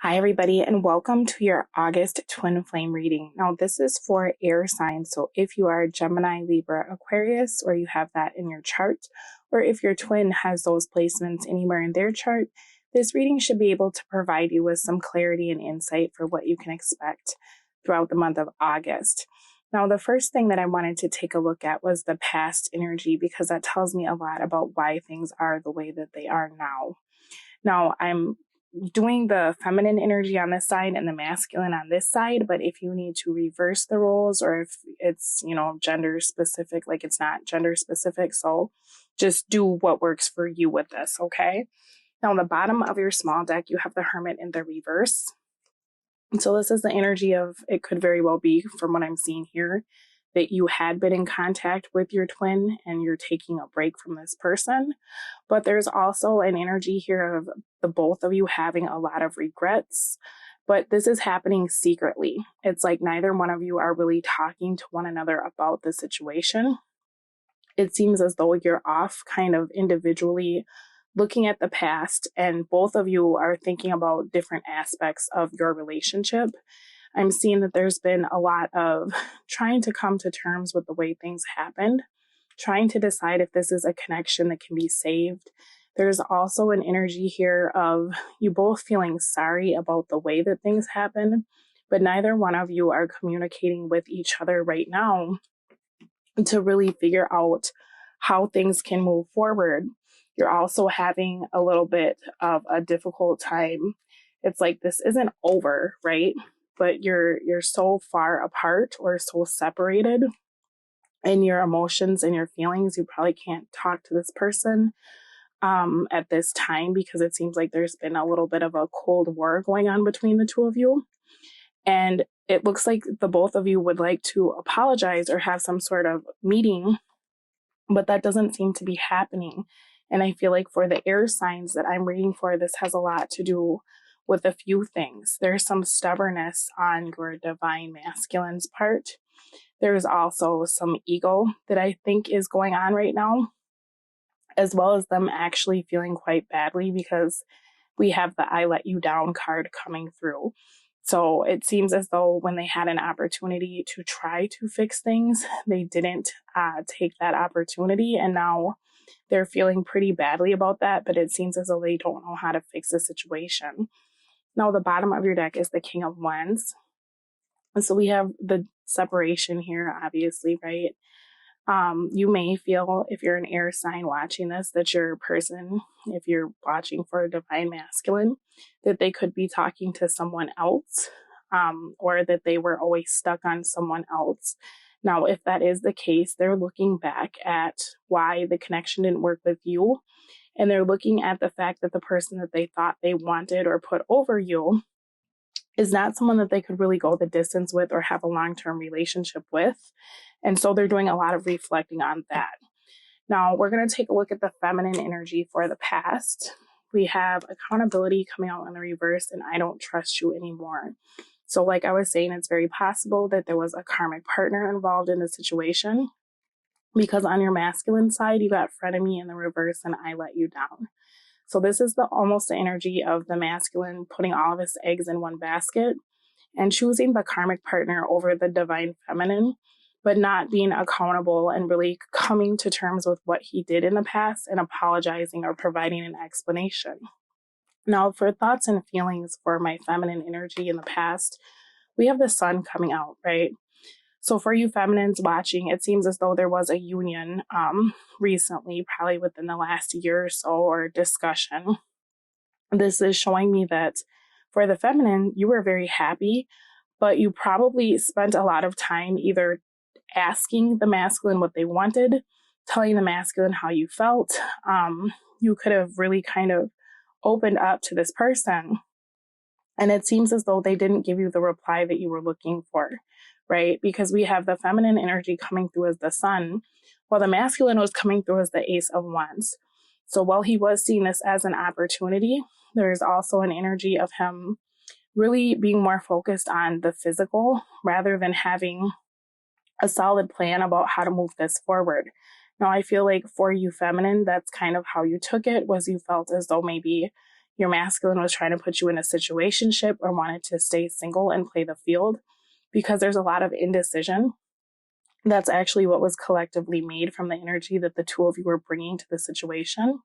Hi, everybody, and welcome to your August twin flame reading. Now, this is for air signs. So if you are Gemini, Libra, Aquarius, or you have that in your chart, or if your twin has those placements anywhere in their chart, this reading should be able to provide you with some clarity and insight for what you can expect throughout the month of August. Now, the first thing that I wanted to take a look at was the past energy, because that tells me a lot about why things are the way that they are now. Now, I'm doing the feminine energy on this side and the masculine on this side, but if you need to reverse the roles, or if it's, gender specific, like it's not gender specific, so just do what works for you with this, okay? Now, on the bottom of your small deck, you have the Hermit in the reverse. So this is the energy of, it could very well be, from what I'm seeing here, that you had been in contact with your twin and you're taking a break from this person. But there's also an energy here of the both of you having a lot of regrets. But this is happening secretly. It's like neither one of you are really talking to one another about the situation. It seems as though you're off kind of individually looking at the past, and both of you are thinking about different aspects of your relationship. I'm seeing that there's been a lot of trying to come to terms with the way things happened, trying to decide if this is a connection that can be saved. There's also an energy here of you both feeling sorry about the way that things happen, but neither one of you are communicating with each other right now to really figure out how things can move forward. You're also having a little bit of a difficult time. It's like this isn't over, right? But you're so far apart or so separated in your emotions and your feelings, you probably can't talk to this person at this time, because it seems like there's been a little bit of a cold war going on between the two of you. And it looks like the both of you would like to apologize or have some sort of meeting, but that doesn't seem to be happening. And I feel like for the air signs that I'm reading for, this has a lot to do with a few things. There's some stubbornness on your divine masculine's part. There's also some ego that I think is going on right now, as well as them actually feeling quite badly because we have the I let you down card coming through. So it seems as though when they had an opportunity to try to fix things, they didn't take that opportunity. And now they're feeling pretty badly about that, but it seems as though they don't know how to fix the situation. Now, the bottom of your deck is the King of Wands. And so we have the separation here, obviously, right? You may feel, if you're an air sign watching this, that your person, if you're watching for a divine masculine, that they could be talking to someone else, or that they were always stuck on someone else. Now, if that is the case, they're looking back at why the connection didn't work with you. And they're looking at the fact that the person that they thought they wanted or put over you is not someone that they could really go the distance with or have a long-term relationship with. And so they're doing a lot of reflecting on that. Now, we're going to take a look at the feminine energy for the past. We have accountability coming out in the reverse, and I don't trust you anymore. So like I was saying, it's very possible that there was a karmic partner involved in the situation, because on your masculine side, you got frenemy in the reverse and I let you down. So this is almost the energy of the masculine putting all of his eggs in one basket and choosing the karmic partner over the divine feminine, but not being accountable and really coming to terms with what he did in the past and apologizing or providing an explanation. Now, for thoughts and feelings for my feminine energy in the past, we have the Sun coming out, right? So for you feminines watching, it seems as though there was a union recently, probably within the last year or so, or discussion. This is showing me that for the feminine, you were very happy, but you probably spent a lot of time either asking the masculine what they wanted, telling the masculine how you felt. You could have really kind of opened up to this person. And it seems as though they didn't give you the reply that you were looking for, right? Because we have the feminine energy coming through as the Sun, while the masculine was coming through as the Ace of Wands. So while he was seeing this as an opportunity, there's also an energy of him really being more focused on the physical rather than having a solid plan about how to move this forward. Now, I feel like for you feminine, that's kind of how you took it, was you felt as though maybe, your masculine was trying to put you in a situationship or wanted to stay single and play the field, because there's a lot of indecision. That's actually what was collectively made from the energy that the two of you were bringing to the situation.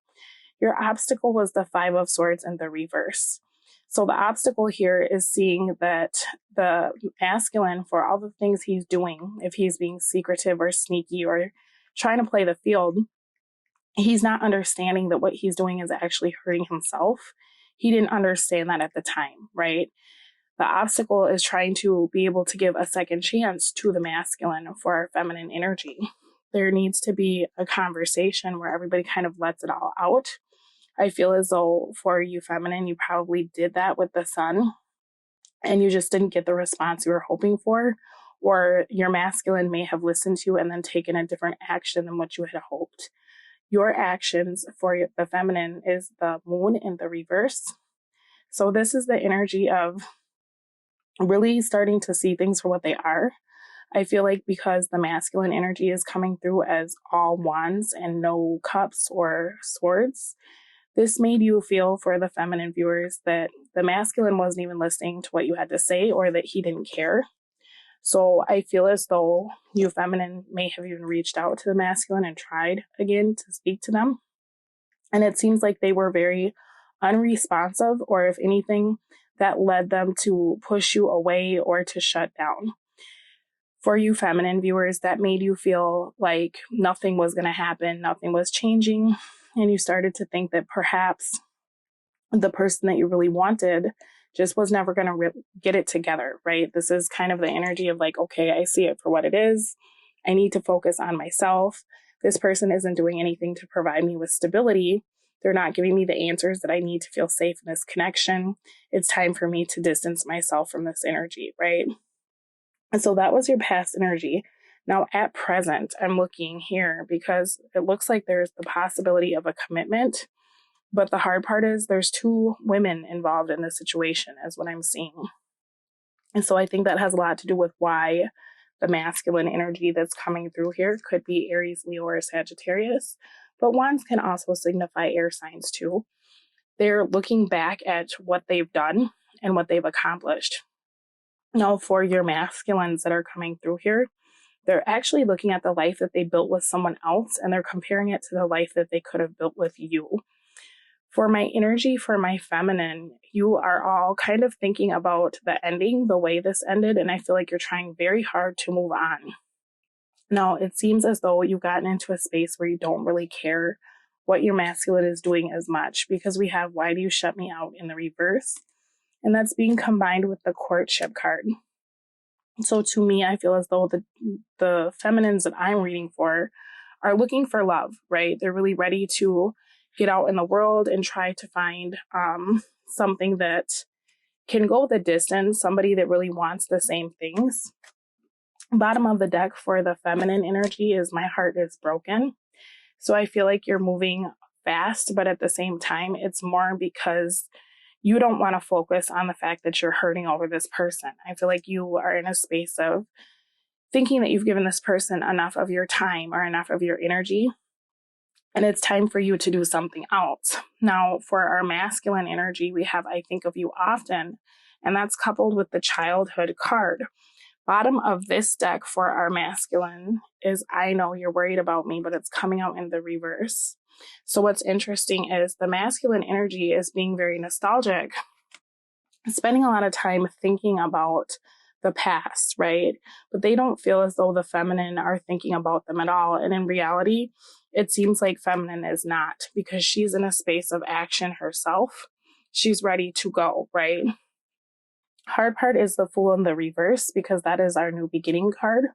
Your obstacle was the Five of Swords in the reverse. So the obstacle here is seeing that the masculine, for all the things he's doing, if he's being secretive or sneaky or trying to play the field, he's not understanding that what he's doing is actually hurting himself. He didn't understand that at the time, right? The obstacle is trying to be able to give a second chance to the masculine for our feminine energy. There needs to be a conversation where everybody kind of lets it all out. I feel as though for you feminine, you probably did that with the sun and you just didn't get the response you were hoping for, or your masculine may have listened to you and then taken a different action than what you had hoped. Your actions for the feminine is the moon in the reverse. So this is the energy of really starting to see things for what they are. I feel like because the masculine energy is coming through as all wands and no cups or swords, this made you feel, for the feminine viewers, that the masculine wasn't even listening to what you had to say or that he didn't care. So I feel as though you feminine may have even reached out to the masculine and tried again to speak to them. And it seems like they were very unresponsive, or if anything, that led them to push you away or to shut down. For you feminine viewers, that made you feel like nothing was going to happen, nothing was changing, and you started to think that perhaps the person that you really wanted just was never going to get it together, right? This is kind of the energy of like, okay, I see it for what it is. I need to focus on myself. This person isn't doing anything to provide me with stability. They're not giving me the answers that I need to feel safe in this connection. It's time for me to distance myself from this energy, right? And so that was your past energy. Now at present, I'm looking here because it looks like there's the possibility of a commitment. But the hard part is there's two women involved in this situation, is what I'm seeing. And so I think that has a lot to do with why the masculine energy that's coming through here could be Aries, Leo, or Sagittarius. But wands can also signify air signs too. They're looking back at what they've done and what they've accomplished. Now, for your masculines that are coming through here, they're actually looking at the life that they built with someone else and they're comparing it to the life that they could have built with you. For my energy, for my feminine, you are all kind of thinking about the ending, the way this ended, and I feel like you're trying very hard to move on. Now, it seems as though you've gotten into a space where you don't really care what your masculine is doing as much, because we have why do you shut me out in the reverse, and that's being combined with the courtship card. So to me, I feel as though the feminines that I'm reading for are looking for love, right? They're really ready to get out in the world and try to find something that can go the distance, somebody that really wants the same things. Bottom of the deck for the feminine energy is my heart is broken. So I feel like you're moving fast, but at the same time, it's more because you don't want to focus on the fact that you're hurting over this person. I feel like you are in a space of thinking that you've given this person enough of your time or enough of your energy, and it's time for you to do something else. Now, for our masculine energy, we have I think of you often, and that's coupled with the childhood card. Bottom of this deck for our masculine is I know you're worried about me, but it's coming out in the reverse. So what's interesting is the masculine energy is being very nostalgic, spending a lot of time thinking about the past, right? But they don't feel as though the feminine are thinking about them at all. And in reality, it seems like feminine is not, because she's in a space of action herself. She's ready to go, right? Hard part is the Fool in the reverse, because that is our new beginning card.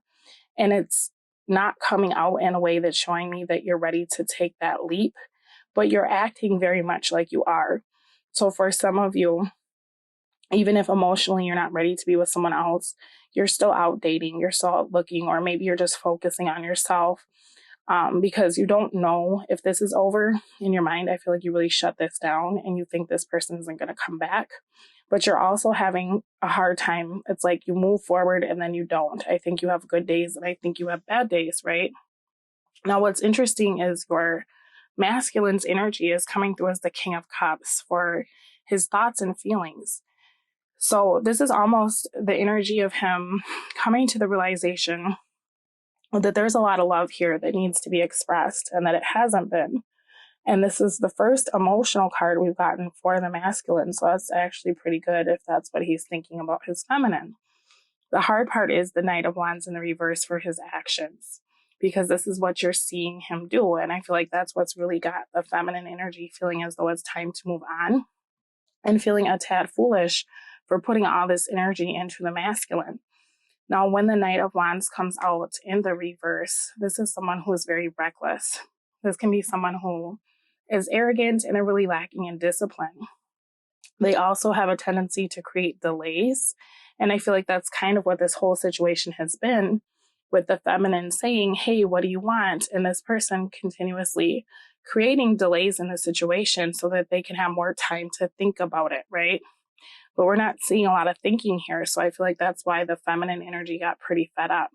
And it's not coming out in a way that's showing me that you're ready to take that leap, but you're acting very much like you are. So for some of you, even if emotionally you're not ready to be with someone else, you're still out dating, you're still out looking, or maybe you're just focusing on yourself because you don't know if this is over. In your mind, I feel like you really shut this down and you think this person isn't going to come back, but you're also having a hard time. It's like you move forward and then you don't. I think you have good days and I think you have bad days, right? Now, what's interesting is your masculine's energy is coming through as the King of Cups. For his thoughts and feelings. So this is almost the energy of him coming to the realization that there's a lot of love here that needs to be expressed and that it hasn't been. And this is the first emotional card we've gotten for the masculine. So that's actually pretty good if that's what he's thinking about his feminine. The hard part is the Knight of Wands in the reverse for his actions, because this is what you're seeing him do. And I feel like that's what's really got the feminine energy feeling as though it's time to move on and feeling a tad foolish for putting all this energy into the masculine. Now, when the Knight of Wands comes out in the reverse, this is someone who is very reckless. This can be someone who is arrogant and are really lacking in discipline. They also have a tendency to create delays. And I feel like that's kind of what this whole situation has been, with the feminine saying, hey, what do you want? And this person continuously creating delays in the situation so that they can have more time to think about it, right? But we're not seeing a lot of thinking here. So I feel like that's why the feminine energy got pretty fed up.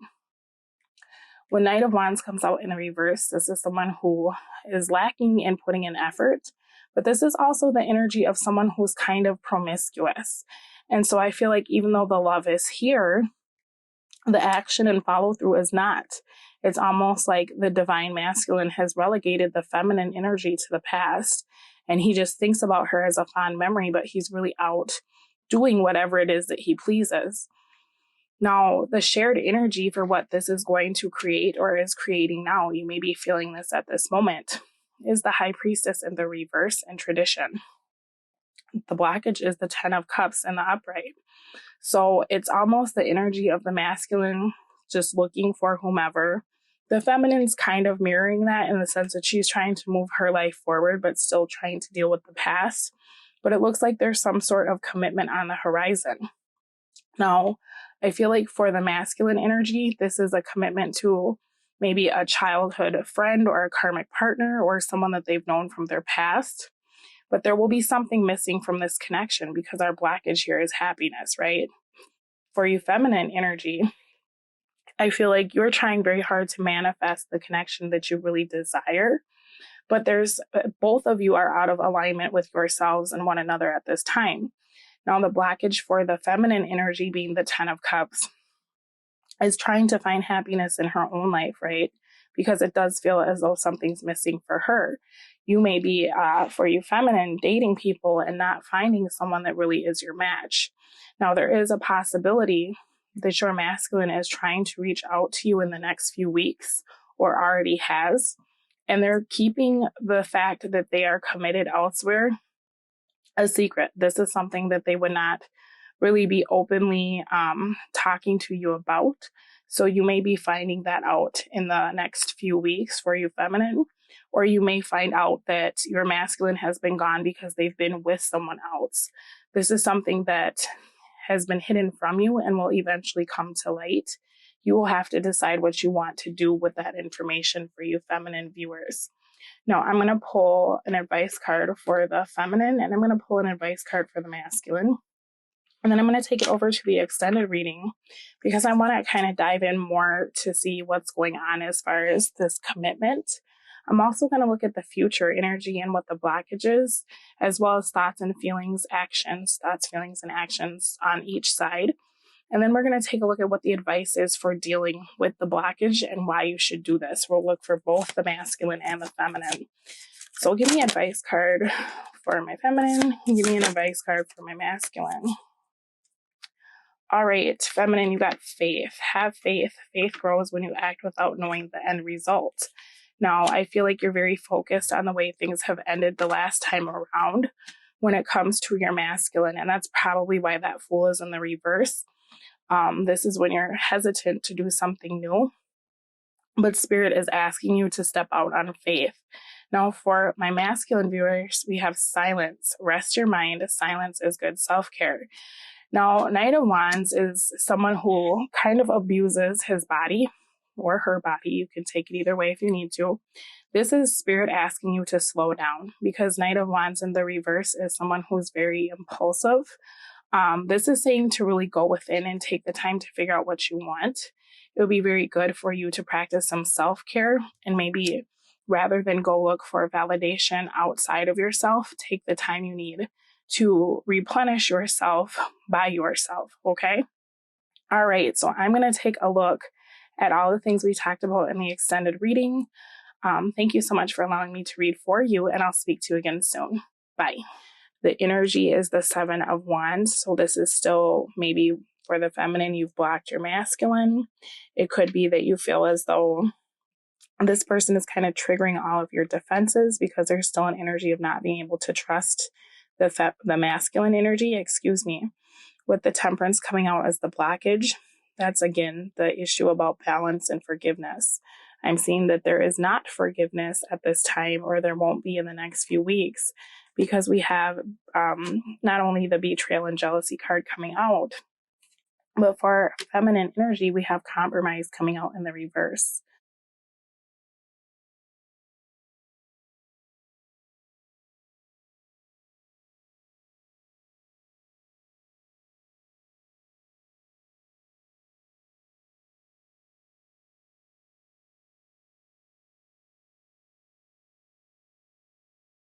When Knight of Wands comes out in the reverse, this is someone who is lacking in putting in effort. But this is also the energy of someone who's kind of promiscuous. And so I feel like even though the love is here, the action and follow through is not. It's almost like the divine masculine has relegated the feminine energy to the past. And he just thinks about her as a fond memory, but he's really out doing whatever it is that he pleases. Now, the shared energy for what this is going to create or is creating now, you may be feeling this at this moment, is the High Priestess in the reverse and tradition. The blockage is the 10 of Cups in the upright. So it's almost the energy of the masculine just looking for whomever. The feminine's kind of mirroring that in the sense that she's trying to move her life forward, but still trying to deal with the past. But it looks like there's some sort of commitment on the horizon. Now, I feel like for the masculine energy, this is a commitment to maybe a childhood friend or a karmic partner or someone that they've known from their past. But there will be something missing from this connection because our blockage here is happiness, right? For you feminine energy, I feel like you're trying very hard to manifest the connection that you really desire. But there's both of you are out of alignment with yourselves and one another at this time. Now, the blockage for the feminine energy being the 10 of Cups is trying to find happiness in her own life, right? Because it does feel as though something's missing for her. You may be, for you feminine, dating people and not finding someone that really is your match. Now, there is a possibility that your masculine is trying to reach out to you in the next few weeks or already has. And they're keeping the fact that they are committed elsewhere a secret. This is something that they would not really be openly talking to you about. So you may be finding that out in the next few weeks for you feminine, or you may find out that your masculine has been gone because they've been with someone else. This is something that has been hidden from you and will eventually come to light. You will have to decide what you want to do with that information for you feminine viewers. Now, I'm going to pull an advice card for the feminine, and I'm going to pull an advice card for the masculine. And then I'm going to take it over to the extended reading because I want to kind of dive in more to see what's going on as far as this commitment. I'm also going to look at the future energy and what the blockage is, as well as thoughts, feelings, and actions on each side. And then we're going to take a look at what the advice is for dealing with the blockage and why you should do this. We'll look for both the masculine and the feminine. So give me an advice card for my feminine. Give me an advice card for my masculine. All right, feminine, you got faith. Have faith. Faith grows when you act without knowing the end result. Now, I feel like you're very focused on the way things have ended the last time around when it comes to your masculine, and that's probably why that Fool is in the reverse. This is when you're hesitant to do something new, but Spirit is asking you to step out on faith. Now, for my masculine viewers, we have silence. Rest your mind. Silence is good self-care. Now, Knight of Wands is someone who kind of abuses his body or her body. You can take it either way if you need to. This is Spirit asking you to slow down because Knight of Wands in the reverse is someone who's very impulsive. This is saying to really go within and take the time to figure out what you want. It would be very good for you to practice some self-care and maybe rather than go look for validation outside of yourself, take the time you need to replenish yourself by yourself, okay? All right, so I'm going to take a look at all the things we talked about in the extended reading. Thank you so much for allowing me to read for you, and I'll speak to you again soon. Bye. The energy is the Seven of Wands, so this is still maybe for the feminine, you've blocked your masculine. It could be that you feel as though this person is kind of triggering all of your defenses because there's still an energy of not being able to trust the masculine energy, with the Temperance coming out as the blockage. That's again the issue about balance and forgiveness. I'm seeing that there is not forgiveness at this time, or there won't be in the next few weeks, because we have not only the betrayal and jealousy card coming out, but for feminine energy, we have compromise coming out in the reverse.